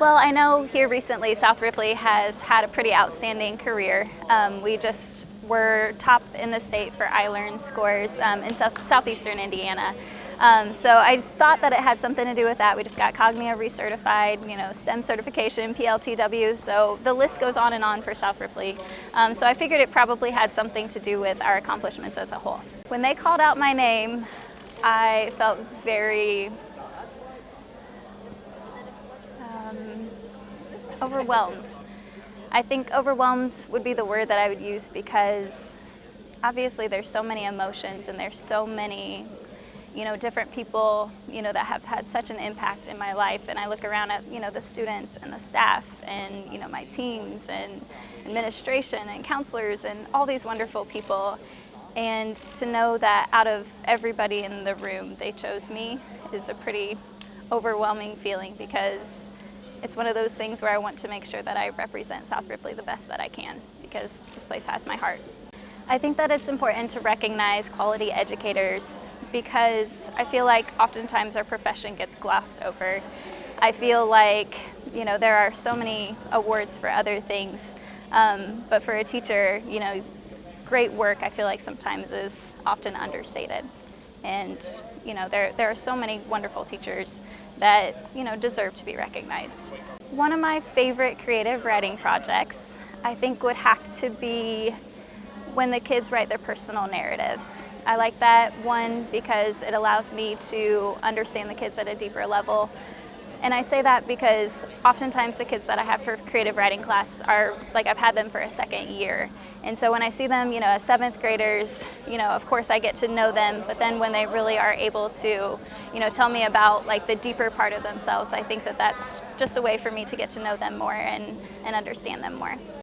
Well, I know here recently South Ripley has had a pretty outstanding career. We just were top in the state for iLearn scores in southeastern Indiana. So I thought that it had something to do with that. We just got Cognia recertified, STEM certification, PLTW, so the list goes on and on for South Ripley. So I figured it probably had something to do with our accomplishments as a whole. When they called out my name, I felt very overwhelmed. I think overwhelmed would be the word that I would use because obviously there's so many emotions and there's so many different people that have had such an impact in my life, and I look around at the students and the staff and my teams and administration and counselors and all these wonderful people, and to know that out of everybody in the room they chose me is a pretty overwhelming feeling, because it's one of those things where I want to make sure that I represent South Ripley the best that I can, because this place has my heart. I think that it's important to recognize quality educators because I feel like oftentimes our profession gets glossed over. I feel like there are so many awards for other things, but for a teacher, great work I feel like sometimes is often understated. And there are so many wonderful teachers that deserve to be recognized. One of my favorite creative writing projects I think would have to be when the kids write their personal narratives. I like that one because it allows me to understand the kids at a deeper level. And I say that because oftentimes the kids that I have for creative writing class are like, I've had them for a second year. And so when I see them, as seventh graders, of course I get to know them, but then when they really are able to, tell me about like the deeper part of themselves, I think that that's just a way for me to get to know them more and understand them more.